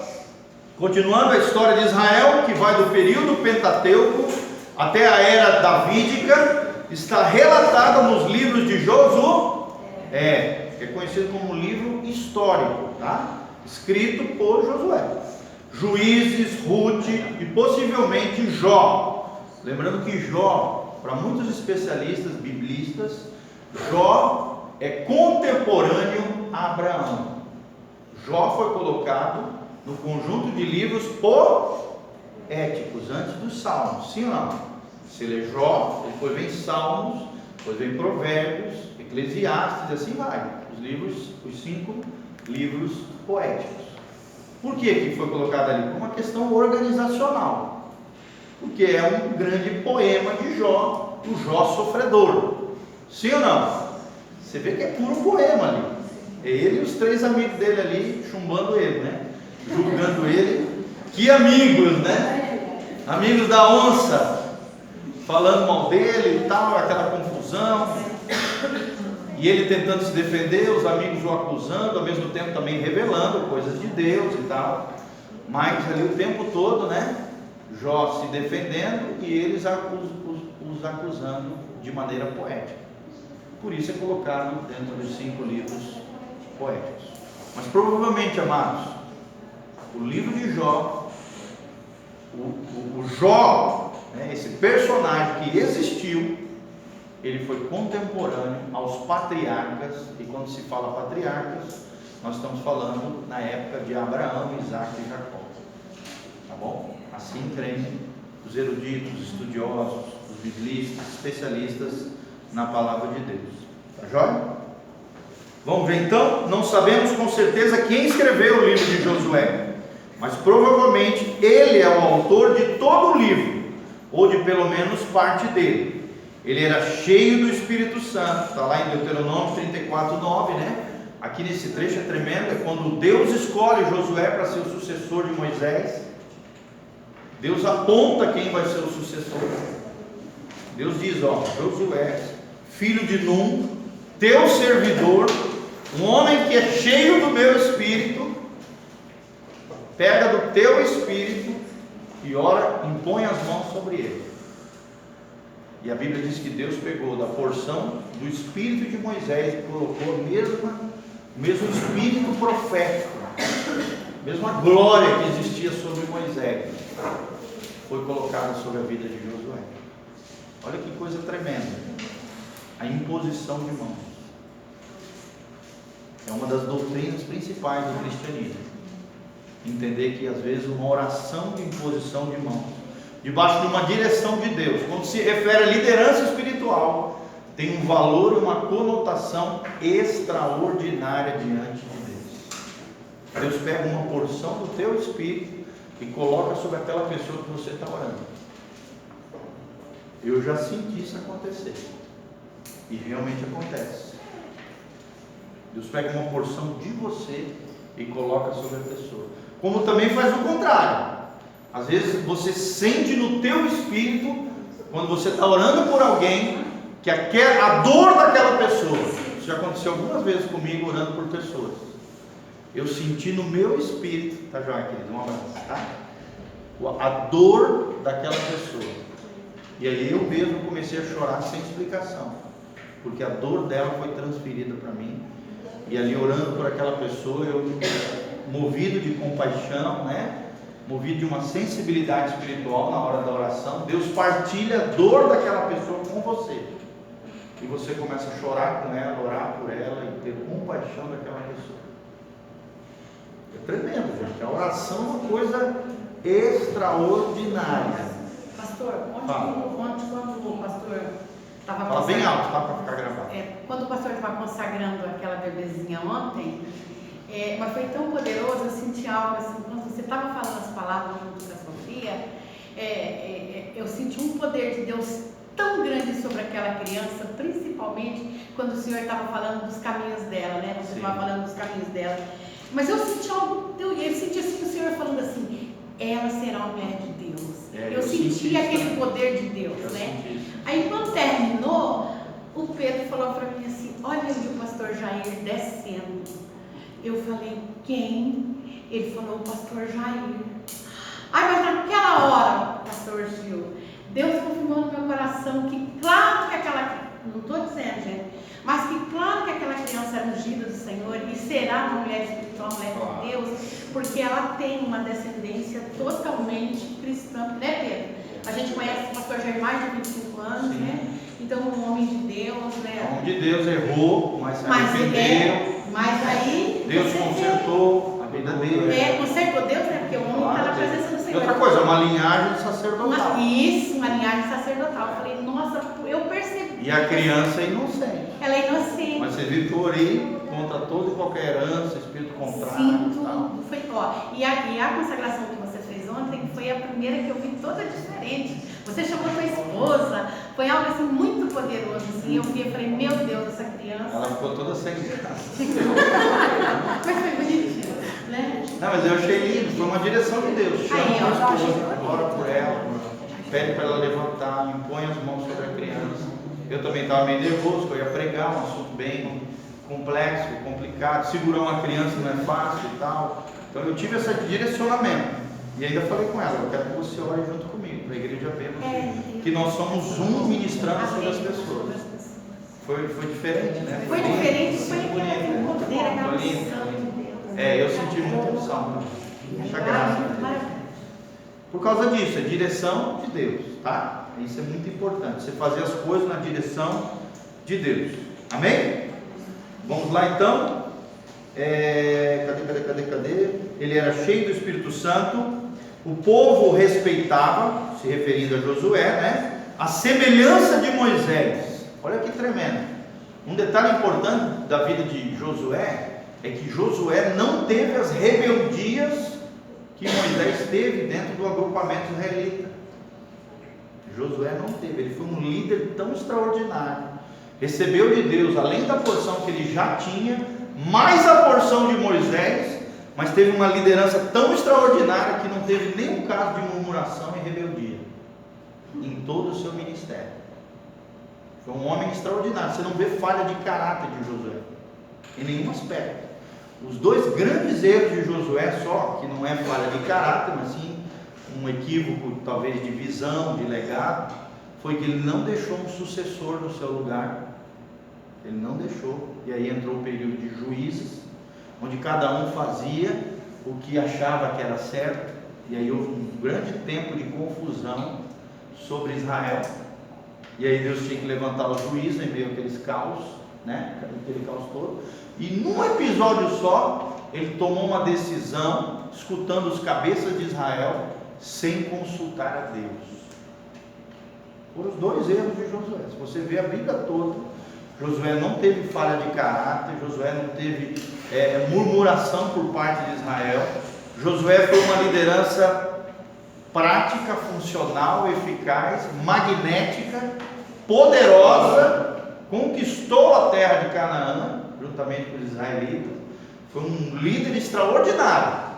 Continuando a história de Israel, que vai do período Pentateuco até a era davídica, está relatada nos livros de Josué, que é conhecido como livro histórico, tá? Escrito por Josué, Juízes, Ruth e possivelmente Jó. Lembrando que Jó, para muitos especialistas biblistas, Jó é contemporâneo a Abraão. Jó foi colocado no conjunto de livros poéticos antes dos Salmos, sim ou não? Você lê Jó, depois vem Salmos, depois vem Provérbios, Eclesiastes, e assim vai. Os livros, os 5 livros poéticos. Por que foi colocado ali? Por uma questão organizacional. Porque é um grande poema de Jó, o Jó sofredor. Sim ou não? Você vê que é puro poema ali. É ele e os 3 amigos dele ali, chumbando ele, né? Julgando ele. Que amigos, né? Amigos da onça, falando mal dele e tal, aquela confusão, e ele tentando se defender, os amigos o acusando, ao mesmo tempo também revelando coisas de Deus e tal, mas ali o tempo todo, né, Jó se defendendo e eles os acusando de maneira poética. Por isso é colocado dentro dos 5 livros poéticos. Mas provavelmente, amados, o livro de Jó, o Jó, esse personagem que existiu, ele foi contemporâneo aos patriarcas, e quando se fala patriarcas, nós estamos falando na época de Abraão, Isaac e Jacó. Tá bom? Assim creem os eruditos, os estudiosos, os biblistas, especialistas na palavra de Deus. Tá jóia? Vamos ver então? Não sabemos com certeza quem escreveu o livro de Josué, mas provavelmente ele é o autor de todo o livro, ou de pelo menos parte dele. Ele era cheio do Espírito Santo, está lá em Deuteronômio 34:9, né? aqui nesse trecho é tremendo, é quando Deus escolhe Josué para ser o sucessor de Moisés. Deus aponta quem vai ser o sucessor. Deus diz, ó, Josué, filho de Num, teu servidor, um homem que é cheio do meu espírito, pega do teu espírito e ora, impõe as mãos sobre ele. E a Bíblia diz que Deus pegou da porção do espírito de Moisés e colocou o mesmo espírito profético, a mesma glória que existia sobre Moisés, foi colocada sobre a vida de Josué. Olha que coisa tremenda, a imposição de mãos. É uma das doutrinas principais do cristianismo. Entender que às vezes uma oração de imposição de mãos, debaixo de uma direção de Deus, quando se refere à liderança espiritual, tem um valor e uma conotação extraordinária diante de Deus. Deus pega uma porção do teu espírito e coloca sobre aquela pessoa que você está orando. Eu já senti isso acontecer, e realmente acontece. Deus pega uma porção de você e coloca sobre a pessoa, como também faz o contrário. Às vezes você sente no teu espírito, quando você está orando por alguém, que a dor daquela pessoa, isso já aconteceu algumas vezes comigo orando por pessoas, eu senti no meu espírito, tá joia, querido? Um abraço, tá? A dor daquela pessoa, e aí eu mesmo comecei a chorar sem explicação, porque a dor dela foi transferida para mim, e ali orando por aquela pessoa, eu movido de compaixão, né? Movido de uma sensibilidade espiritual na hora da oração, Deus partilha a dor daquela pessoa com você, e você começa a chorar com ela, orar por ela e ter compaixão daquela pessoa. É tremendo, gente. A oração é uma coisa extraordinária. Pastor, ontem quando o pastor estava Fala bem alto, tá? Para ficar gravado. Quando o pastor estava consagrando aquela bebezinha ontem, mas foi tão poderoso, eu senti algo assim, quando você estava falando as palavras junto com a Sofia, eu senti um poder de Deus tão grande sobre aquela criança, principalmente quando o Senhor estava falando dos caminhos dela, né? Você estava falando dos caminhos dela. Mas eu senti algo, eu senti assim o Senhor falando assim, ela será uma mulher de Deus. Eu senti aquele poder de Deus, né? Aí quando terminou, o Pedro falou para mim assim, olha ali o pastor Jair descendo. Eu falei, quem? Ele falou, o pastor Jair. Ai, mas naquela hora, pastor Gil, Deus confirmou no meu coração que claro que aquela, não estou dizendo, gente, mas que claro que aquela criança era ungida do Senhor e será uma mulher espiritual, uma mulher de Deus, porque ela tem uma descendência totalmente cristã, né, Pedro? A gente conhece o pastor Jair mais de 25 anos, né? Então, um homem de Deus, né? O homem de Deus errou, mas se arrependeu. Mas aí Deus consertou a vida dele. Consertou Deus, né? Porque o homem está na presença do Senhor. E outra coisa, uma linhagem sacerdotal. Uma linhagem sacerdotal. Eu falei, nossa, eu percebi. E a criança é inocente. Ela é inocente. Mas você viu que eu orei contra toda e qualquer herança, espírito contrário. Sim, e tal. tudo. Foi, ó, e a consagração que você fez ontem foi a primeira que eu vi toda diferente. Você chamou sua esposa, foi algo assim muito poderoso. Assim, eu vi e falei, meu Deus, essa criança. Ela ficou toda sem graça. Mas foi bonitinho, né? Não, mas eu achei lindo, foi uma direção de Deus. Chama Aí, ó, a esposa, ora por ela, pede para ela levantar, impõe as mãos sobre a criança. Eu também estava meio nervoso, que eu ia pregar um assunto bem complexo, complicado. Segurar uma criança não é fácil e tal. Então eu tive esse direcionamento. E ainda falei com ela, eu quero que você ore junto comigo, para a igreja ver que nós somos um ministrando sobre as pessoas. Foi diferente, né? Foi diferente, foi bonito, aquele poder, aquela Foi lindo, unção foi de lindo. Deus. Eu senti muita unção. Muita graça. Por causa disso, é direção de Deus, tá? Isso é muito importante, você fazer as coisas na direção de Deus. Amém? Vamos lá então. Cadê? Ele era cheio do Espírito Santo. O povo respeitava, se referindo a Josué, né? A semelhança de Moisés. Olha que tremendo. Um detalhe importante da vida de Josué é que Josué não teve as rebeldias que Moisés teve dentro do agrupamento israelita. Josué não teve, ele foi um líder tão extraordinário, recebeu de Deus, além da porção que ele já tinha, mais a porção de Moisés, mas teve uma liderança tão extraordinária que não teve nenhum caso de murmuração e rebeldia em todo o seu ministério. Foi um homem extraordinário. Você não vê falha de caráter de Josué em nenhum aspecto. Os dois grandes erros de Josué, só que não é falha de caráter, mas sim um equívoco talvez de visão, de legado, foi que ele não deixou um sucessor no seu lugar. Ele não deixou. E aí entrou o período de juízes, onde cada um fazia o que achava que era certo. E aí houve um grande tempo de confusão sobre Israel. E aí Deus tinha que levantar o juízo em meio àqueles caos, né? Aquele caos todo. E num episódio só, ele tomou uma decisão, escutando os cabeças de Israel, sem consultar a Deus. Foram os dois erros de Josué. Se você vê a Bíblia toda, Josué não teve falha de caráter, Josué não teve murmuração por parte de Israel. Josué foi uma liderança prática, funcional, eficaz, magnética, poderosa, conquistou a terra de Canaã, juntamente com os israelitas. Foi um líder extraordinário,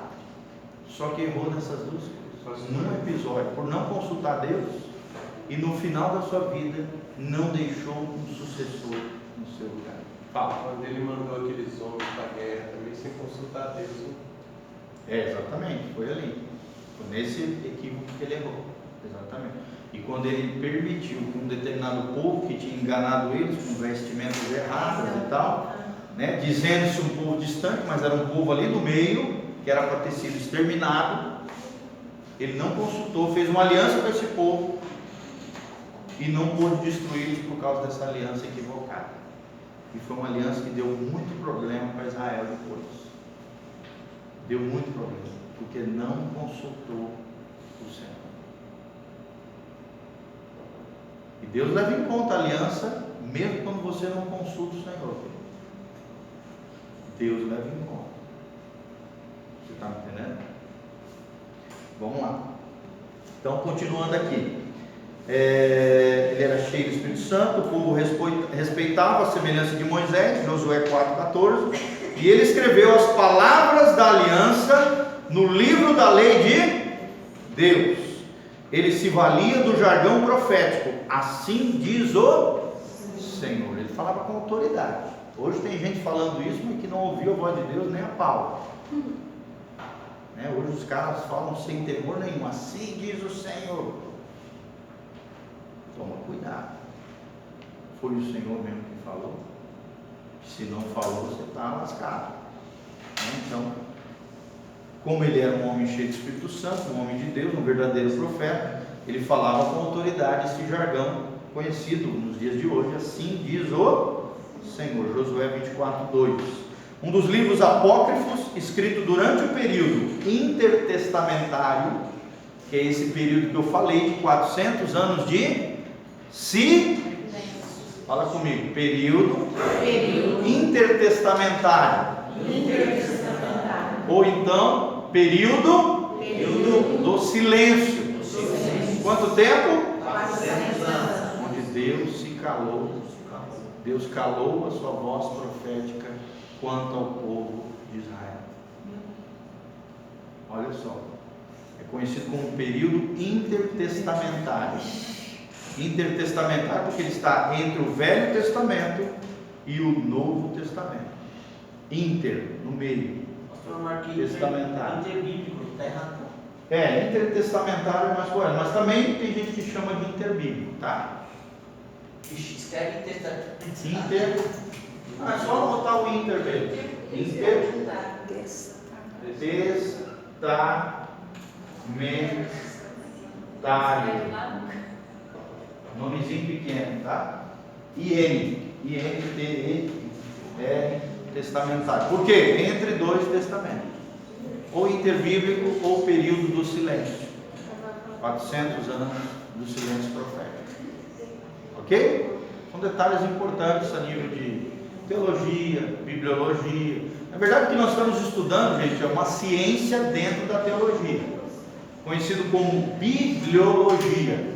só que errou nessas duas coisas, num episódio, por não consultar Deus, e no final da sua vida, não deixou um sucessor no seu lugar. Fala. Quando ele mandou aqueles homens para a guerra, também sem consultar Deus, né? Exatamente, foi ali. Foi nesse equívoco que ele errou. Exatamente. E quando ele permitiu que um determinado povo que tinha enganado eles com vestimentas erradas e tal, né, dizendo-se um povo distante, mas era um povo ali no meio, que era para ter sido exterminado, ele não consultou, fez uma aliança com esse povo e não pôde destruí-los por causa dessa aliança equivocada. E foi uma aliança que deu muito problema para Israel depois. Deu muito problema, porque não consultou o Senhor. E Deus leva em conta a aliança, mesmo quando você não consulta o Senhor. Deus leva em conta. Você está me entendendo? Vamos lá. Então, continuando aqui. Ele era cheio do Espírito Santo, o povo respeitava a semelhança de Moisés, Josué 4,14, e ele escreveu as palavras da aliança no livro da lei de Deus. Ele se valia do jargão profético, assim diz o Senhor. Ele falava com autoridade. Hoje tem gente falando isso, mas que não ouviu a voz de Deus nem a pau. Hoje os caras falam sem temor nenhum, assim diz o Senhor. Toma cuidado. Foi o Senhor mesmo que falou? Se não falou, você está lascado. Então, como ele era um homem cheio de Espírito Santo, um homem de Deus, um verdadeiro profeta, ele falava com autoridade esse jargão conhecido nos dias de hoje, assim diz o Senhor. Josué 24:2. Um dos livros apócrifos escrito durante o período intertestamentário, que é esse período que eu falei de 400 anos de fala comigo, período intertestamentário. Ou então período do silêncio. Quanto tempo? 400 anos. Onde Deus se calou. Deus calou a sua voz profética quanto ao povo de Israel. Olha só, é conhecido como período intertestamentário. Intertestamentário porque ele está entre o Velho Testamento e o Novo Testamento. Inter, no meio. Testamentário. Interbíblico, está errado. Intertestamentário é mais correto, mas também tem gente que chama de interbíblico, tá? Escreve testamento. Inter. É só botar o inter mesmo. Testamentário. Nomezinho pequeno, tá? I-N-T-E-R, testamentário. Por quê? Entre dois testamentos. Ou interbíblico ou período do silêncio. 400 anos do silêncio profético. Ok? São detalhes importantes a nível de teologia, bibliologia. Na verdade, o que nós estamos estudando, gente, é uma ciência dentro da teologia, conhecido como bibliologia.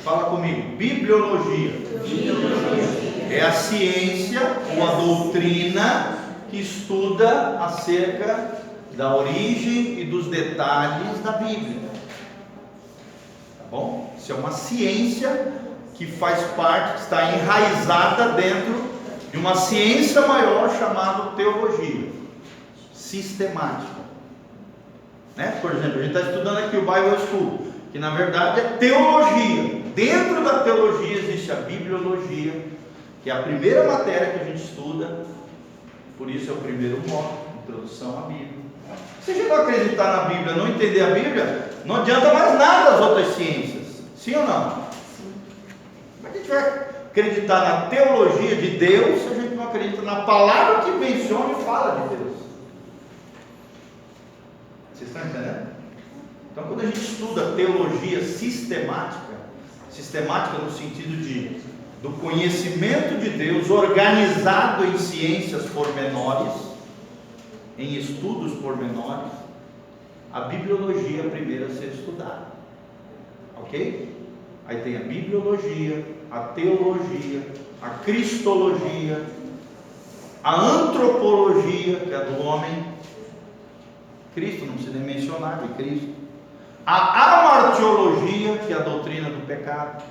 Fala comigo, bibliologia. É a ciência ou a doutrina que estuda acerca da origem e dos detalhes da Bíblia. Tá bom? Isso é uma ciência que faz parte, que está enraizada dentro de uma ciência maior chamada teologia sistemática. Né? Por exemplo, a gente está estudando aqui o Bible School, que na verdade é teologia. Dentro da teologia existe a bibliologia, que é a primeira matéria que a gente estuda, por isso é o primeiro módulo, introdução à Bíblia. Se a gente não acreditar na Bíblia, não entender a Bíblia, não adianta mais nada as outras ciências, sim ou não? Como é que a gente vai acreditar na teologia de Deus se a gente não acredita na palavra que menciona e fala de Deus? Vocês estão entendendo? Então, quando a gente estuda teologia sistemática no sentido do conhecimento de Deus organizado em ciências pormenores, em estudos pormenores, a bibliologia é a primeira a ser estudada. Ok? Aí tem a bibliologia, a teologia, a cristologia, a antropologia, que é do homem. Cristo, não precisa nem mencionar de Cristo. A amartiologia, que é a doutrina do pecado.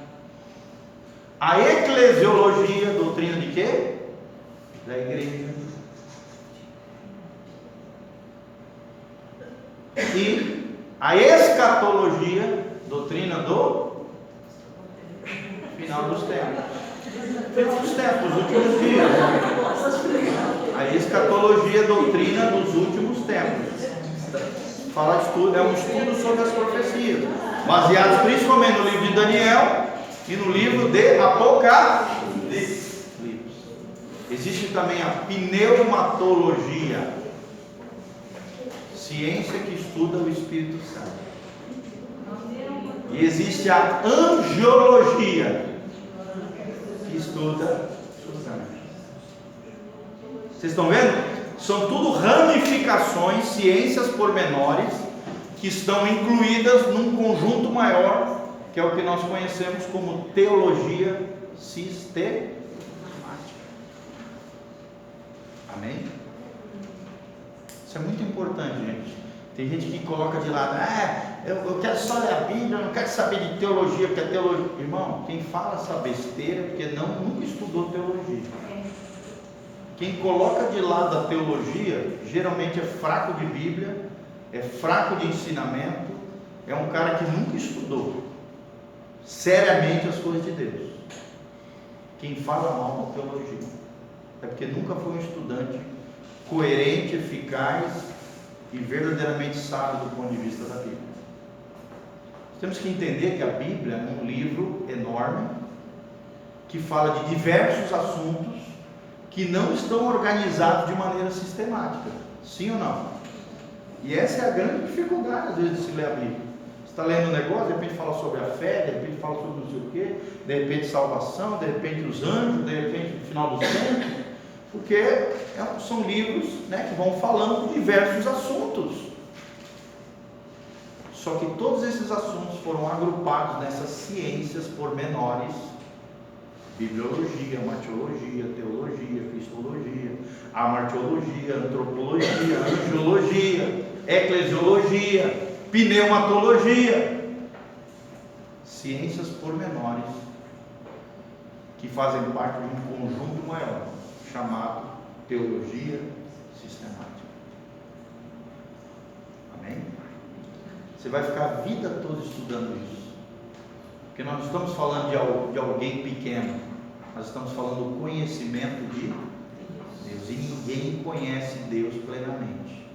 A eclesiologia, doutrina de quê? Da igreja. E a escatologia, doutrina do final dos tempos. Final dos tempos, os últimos dias. A escatologia, doutrina dos últimos tempos. Fala é um estudo sobre as profecias, baseados principalmente no livro de Daniel e no livro de Apocalipse. Existe também a pneumatologia, ciência que estuda o Espírito Santo. E existe a angiologia, que estuda os anjos. Vocês estão vendo? São tudo ramificações, ciências pormenores, que estão incluídas num conjunto maior, que é o que nós conhecemos como teologia sistemática. Amém? Isso é muito importante, gente. Tem gente que coloca de lado, eu quero só ler a Bíblia, eu não quero saber de teologia, porque a teologia... Irmão, quem fala essa besteira é porque nunca estudou teologia. Quem coloca de lado a teologia, geralmente é fraco de Bíblia, é fraco de ensinamento, é um cara que nunca estudou seriamente as coisas de Deus. Quem fala mal da teologia é porque nunca foi um estudante coerente, eficaz e verdadeiramente sábio do ponto de vista da Bíblia. Temos que entender que a Bíblia é um livro enorme que fala de diversos assuntos que não estão organizados de maneira sistemática, sim ou não? E essa é a grande dificuldade às vezes de se ler a Bíblia. Você está lendo um negócio, de repente fala sobre a fé, de repente fala sobre não sei o quê, de repente salvação, de repente os anjos, de repente o final dos tempos, porque são livros, né, que vão falando de diversos assuntos. Só que todos esses assuntos foram agrupados nessas ciências pormenores: bibliologia, martiologia, teologia, cristologia, amartiologia, antropologia, angiologia, eclesiologia, pneumatologia. Ciências pormenores que fazem parte de um conjunto maior chamado teologia sistemática. Amém? Você vai ficar a vida toda estudando isso. Porque nós não estamos falando de alguém pequeno, nós estamos falando do conhecimento de Deus, e ninguém conhece Deus plenamente.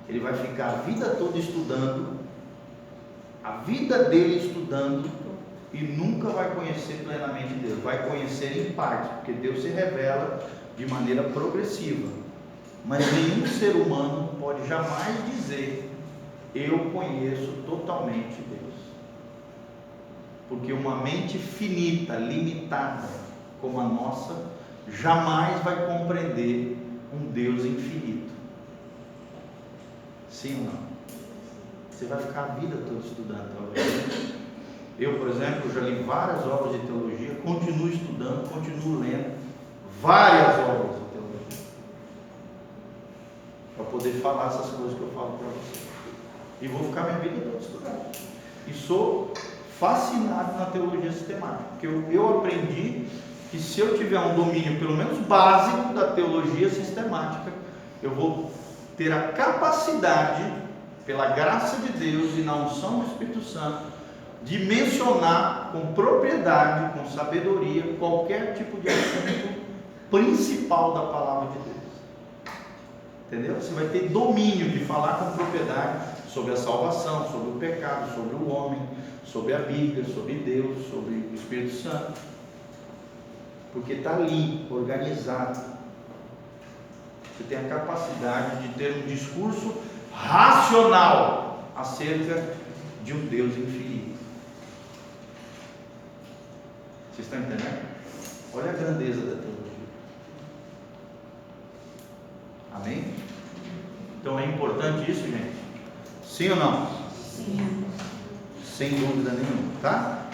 Ele vai ficar a vida toda estudando, a vida dele estudando, e nunca vai conhecer plenamente Deus. Vai conhecer em parte, porque Deus se revela de maneira progressiva, mas nenhum ser humano pode jamais dizer: eu conheço totalmente Deus. Porque uma mente finita, limitada como a nossa, jamais vai compreender um Deus infinito. Sim ou não? Você vai ficar a vida toda estudando. Eu, por exemplo, já li várias obras de teologia, continuo estudando, continuo lendo várias obras de teologia. poder falar essas coisas que eu falo para você. E vou ficar minha vida toda estudando. E sou fascinado na teologia sistemática, porque eu aprendi que se eu tiver um domínio pelo menos básico da teologia sistemática, eu vou ter a capacidade, pela graça de Deus e na unção do Espírito Santo, de mencionar com propriedade, com sabedoria, qualquer tipo de assunto principal da palavra de Deus. Entendeu? Você vai ter domínio de falar com propriedade sobre a salvação, sobre o pecado, sobre o homem, sobre a Bíblia, sobre Deus, sobre o Espírito Santo. Porque está ali, organizado. Você tem a capacidade de ter um discurso racional acerca de um Deus infinito. Vocês estão entendendo? Olha a grandeza da teologia. Amém? Então é importante isso, gente? Sim ou não? Sim. Sem dúvida nenhuma, tá?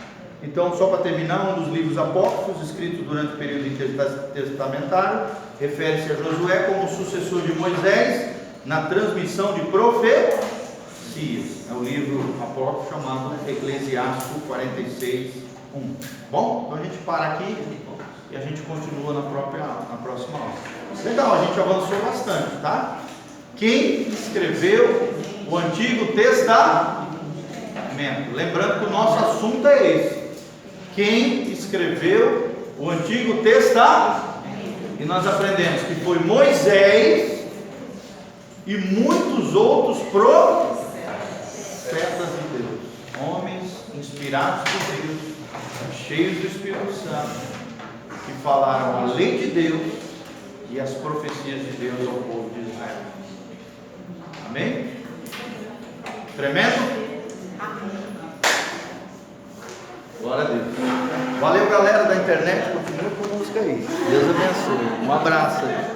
Então, só para terminar, um dos livros apócrifos escritos durante o período intertestamentário refere-se a Josué como sucessor de Moisés na transmissão de profecias. É o livro apócrifo chamado Eclesiástico 46:1. Bom, então a gente para aqui e a gente continua na próxima aula. Legal, a gente avançou bastante, tá? Quem escreveu o Antigo Testamento? Lembrando que o nosso assunto é esse. Quem escreveu o Antigo Testamento? E nós aprendemos que foi Moisés e muitos outros profetas de Deus, homens inspirados por Deus, cheios do Espírito Santo, que falaram a lei de Deus e as profecias de Deus ao povo de Israel. Amém? Tremendo? Glória a Deus. Valeu, galera da internet. Continua com a música aí. Deus abençoe. Um abraço aí.